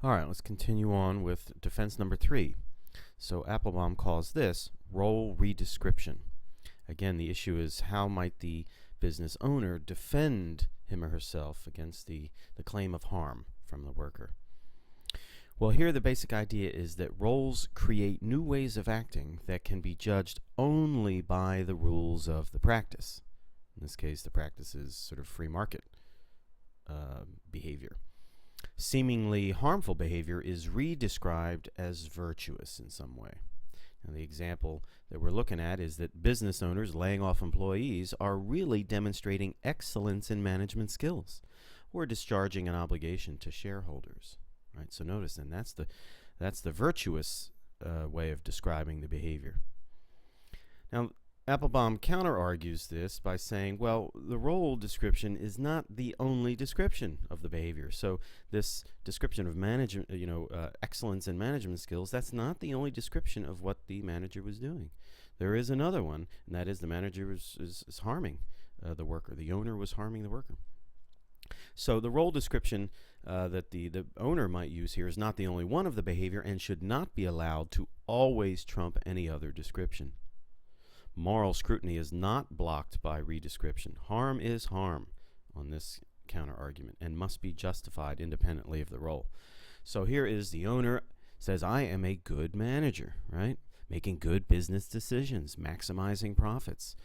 All right, let's continue on with defense number 3. So Applebaum calls this role redescription. Again, the issue is how might the business owner defend him or herself against the claim of harm from the worker. Well, here the basic idea is that roles create new ways of acting that can be judged only by the rules of the practice. In this case, the practice is sort of free market behavior. Seemingly harmful behavior is redescribed as virtuous in some way. Now, the example that we're looking at is that business owners laying off employees are really demonstrating excellence in management skills or discharging an obligation to shareholders. Right? So notice, then that's the virtuous way of describing the behavior. Now, Applebaum counter-argues this by saying, well, the role description is not the only description of the behavior. So this description of management, excellence in management skills, that's not the only description of what the manager was doing. There is another one, and that is the manager is harming the worker. The owner was harming the worker. So the role description that the owner might use here is not the only one of the behavior and should not be allowed to always trump any other description. Moral scrutiny is not blocked by redescription. Harm is harm on this counter-argument and must be justified independently of the role. So here is the owner says, I am a good manager, right? Making good business decisions, maximizing profits.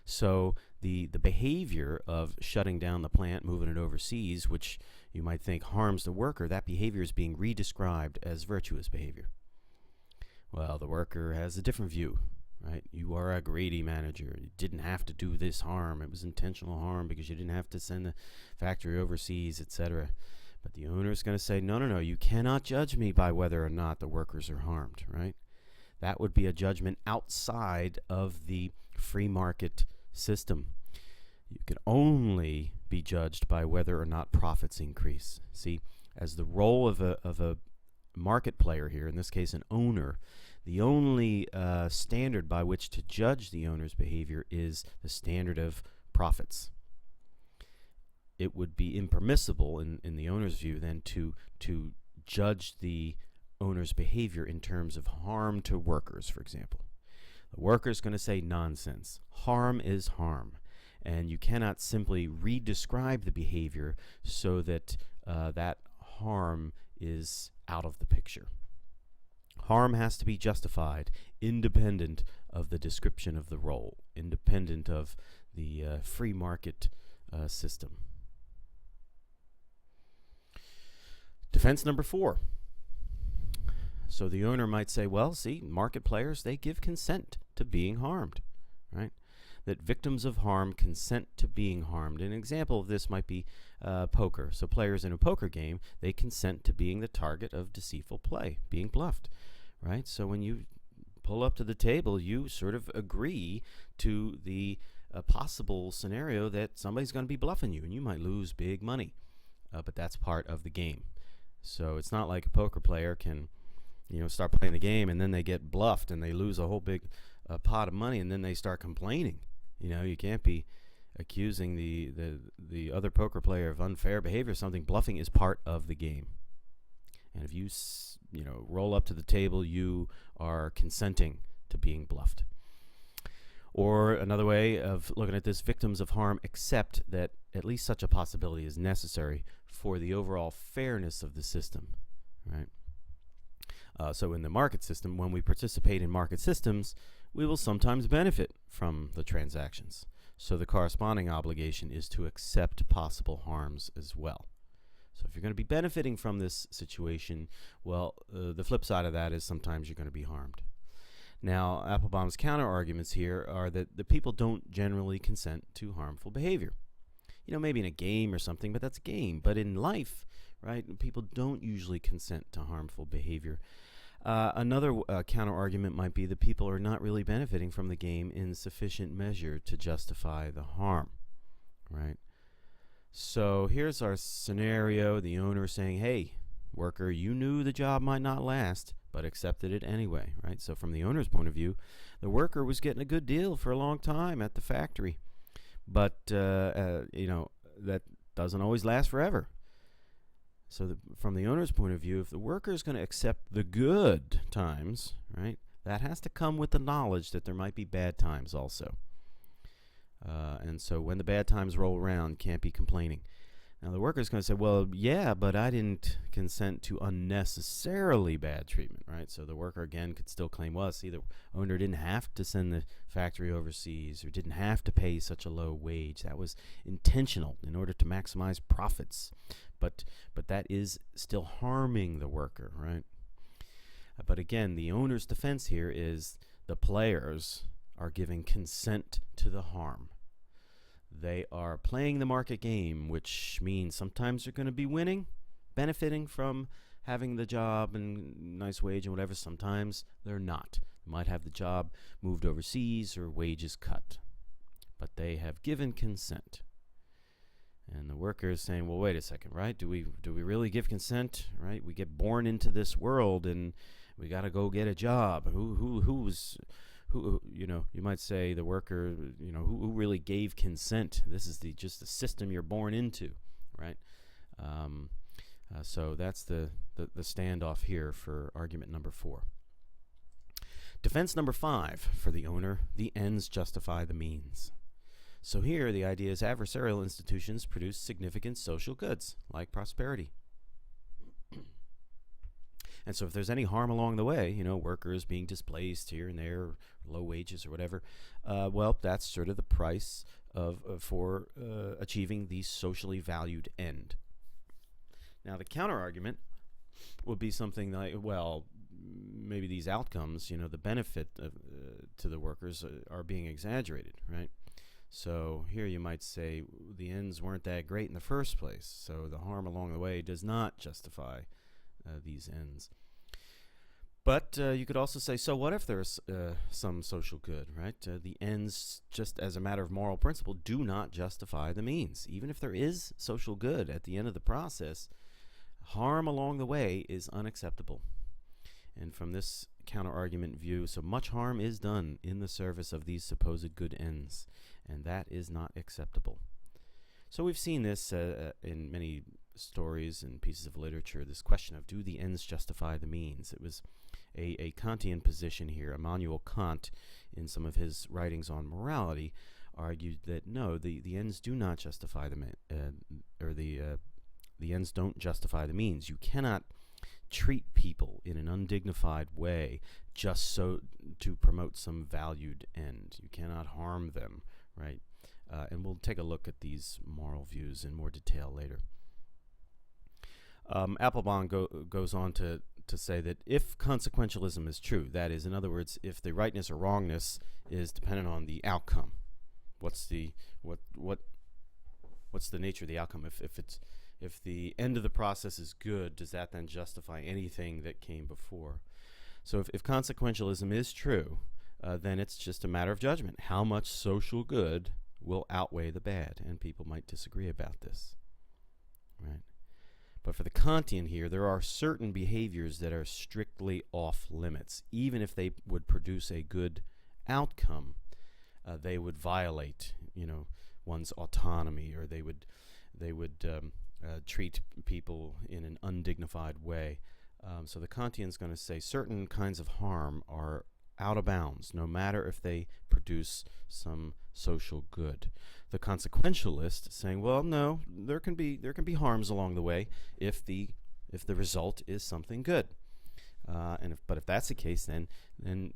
So the behavior of shutting down the plant, moving it overseas, which you might think harms the worker, that behavior is being redescribed as virtuous behavior. Well, the worker has a different view. Right? You are a greedy manager. You didn't have to do this harm. It was intentional harm because you didn't have to send the factory overseas, etc. But the owner is going to say, no, you cannot judge me by whether or not the workers are harmed, right? That would be a judgment outside of the free market system. You can only be judged by whether or not profits increase. See, as the role of a market player here, in this case an owner, the only standard by which to judge the owner's behavior is the standard of profits. It would be impermissible in the owner's view then to judge the owner's behavior in terms of harm to workers, for example. The worker is going to say nonsense. Harm is harm. And you cannot simply redescribe the behavior so that that harm is out of the picture. Harm has to be justified independent of the description of the role, independent of the free market system. Defense number 4. So the owner might say, well, see, market players, they give consent to being harmed, right? That victims of harm consent to being harmed. An example of this might be poker. So players in a poker game, they consent to being the target of deceitful play, being bluffed, right? So when you pull up to the table, you sort of agree to the possible scenario that somebody's going to be bluffing you, and you might lose big money, but that's part of the game. So it's not like a poker player can start playing the game and then they get bluffed and they lose a whole big pot of money and then they start complaining. You can't be accusing the other poker player of unfair behavior or something. Bluffing is part of the game. And if you roll up to the table, you are consenting to being bluffed. Or another way of looking at this, victims of harm accept that at least such a possibility is necessary for the overall fairness of the system, right? So in the market system, when we participate in market systems, we will sometimes benefit from the transactions. So the corresponding obligation is to accept possible harms as well. So if you're going to be benefiting from this situation, well, the flip side of that is sometimes you're going to be harmed. Now, Applebaum's counter-arguments here are that the people don't generally consent to harmful behavior. Maybe in a game or something, but that's a game. But in life, right, people don't usually consent to harmful behavior. Another counter-argument might be that people are not really benefiting from the game in sufficient measure to justify the harm, right? So here's our scenario. The owner saying, hey, worker, you knew the job might not last, but accepted it anyway, right? So from the owner's point of view, the worker was getting a good deal for a long time at the factory. But, that doesn't always last forever. So from the owner's point of view, if the worker is going to accept the good times, right, that has to come with the knowledge that there might be bad times also. And so when the bad times roll around, can't be complaining. Now the worker's going to say, well, yeah, but I didn't consent to unnecessarily bad treatment, right? So the worker, again, could still claim, well, see, the owner didn't have to send the factory overseas or didn't have to pay such a low wage. That was intentional in order to maximize profits. But that is still harming the worker, right? But again, the owner's defense here is the players are giving consent to the harm. They are playing the market game, which means sometimes they're going to be winning, benefiting from having the job and nice wage and whatever. Sometimes they're not. They might have the job moved overseas or wages cut. But they have given consent. And the worker is saying, well, wait a second, right? Do we really give consent, right? We get born into this world and we got to go get a job. Who's you might say the worker, who really gave consent? This is just the system you're born into, right? So that's the standoff here for argument number 4. Defense number 5 for the owner: the ends justify the means. So here the idea is adversarial institutions produce significant social goods like prosperity. And so if there's any harm along the way, workers being displaced here and there, low wages or whatever, well, that's sort of the price for achieving the socially valued end. Now, the counter-argument would be something like, well, maybe these outcomes, the benefit to the workers are being exaggerated, right? So here you might say the ends weren't that great in the first place, so the harm along the way does not justify these ends. But you could also say, so what if there's some social good, right? The ends, just as a matter of moral principle, do not justify the means. Even if there is social good at the end of the process, harm along the way is unacceptable. And from this counter-argument view, so much harm is done in the service of these supposed good ends, and that is not acceptable. So we've seen this in many stories and pieces of literature, this question of, do the ends justify the means? It was a Kantian position here. Immanuel Kant, in some of his writings on morality, argued that no, the ends do not justify the ends don't justify the means. You cannot treat people in an undignified way just so to promote some valued end. You cannot harm them, right? And we'll take a look at these moral views in more detail later. Applebaum goes on to say that if consequentialism is true, that is, in other words, if the rightness or wrongness is dependent on the outcome, what's the nature of the outcome? If the end of the process is good, does that then justify anything that came before? So if consequentialism is true, then it's just a matter of judgment. How much social good will outweigh the bad? And people might disagree about this, right? But for the Kantian here, there are certain behaviors that are strictly off limits. Even if they would produce a good outcome, they would violate, one's autonomy, or they would treat people in an undignified way. So the Kantian's going to say certain kinds of harm are out of bounds, no matter if they produce some social good. The consequentialist saying, well, no, there can be harms along the way if the result is something good. But if that's the case, then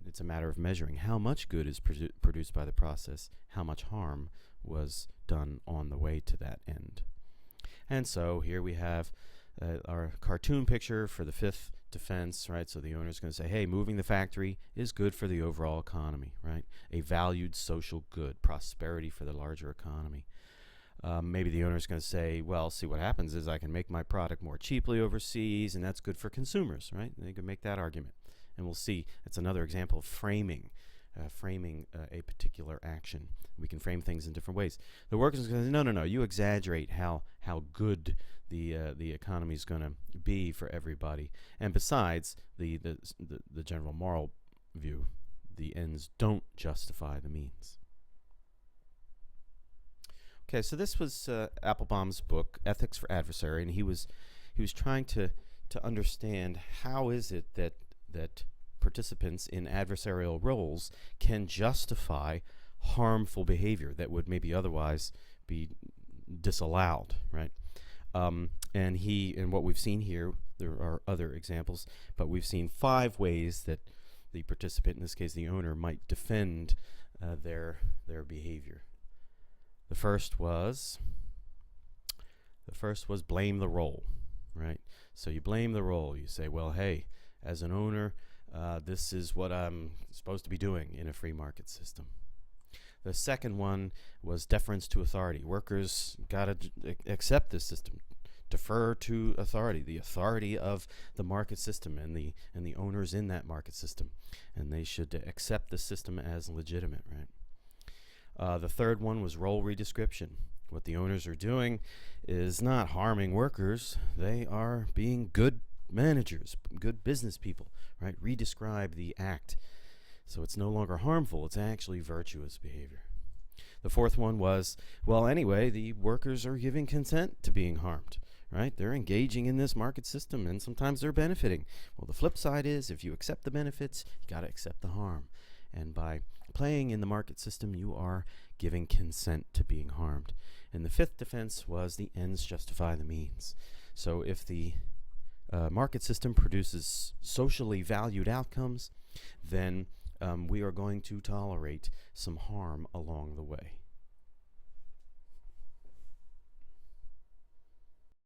it's a matter of measuring how much good is produced by the process, how much harm was done on the way to that end. And so here we have our cartoon picture for the 5th defense, right? So the owner's going to say, hey, moving the factory is good for the overall economy, right? A valued social good, prosperity for the larger economy. Maybe the owner's going to say, well, see, what happens is I can make my product more cheaply overseas, and that's good for consumers, right? They can make that argument. And we'll see, it's another example of framing a particular action. We can frame things in different ways. The workers are going to say, no, you exaggerate how good the economy is going to be for everybody. And besides, the general moral view, the ends don't justify the means. Okay, so this was Applebaum's book, Ethics for Adversary, and he was he was trying to understand how is it that participants in adversarial roles can justify harmful behavior that would maybe otherwise be disallowed, right? And what we've seen here, there are other examples, but we've seen 5 ways that the participant, in this case the owner, might defend their behavior. The first was blame the role, right? So you blame the role. You say, well, hey, as an owner, this is what I'm supposed to be doing in a free market system. The second one was deference to authority. Workers got to accept this system, defer to authority, the authority of the market system and the owners in that market system, and they should accept the system as legitimate, right? The third one was role redescription. What the owners are doing is not harming workers. They are being good managers, good business people, right? Redescribe the act. So it's no longer harmful. It's actually virtuous behavior. The fourth one was, well, anyway, the workers are giving consent to being harmed, right? They're engaging in this market system, and sometimes they're benefiting. Well, the flip side is, if you accept the benefits, you got to accept the harm. And by playing in the market system, you are giving consent to being harmed. And the fifth defense was the ends justify the means. So if the market system produces socially valued outcomes, then we are going to tolerate some harm along the way.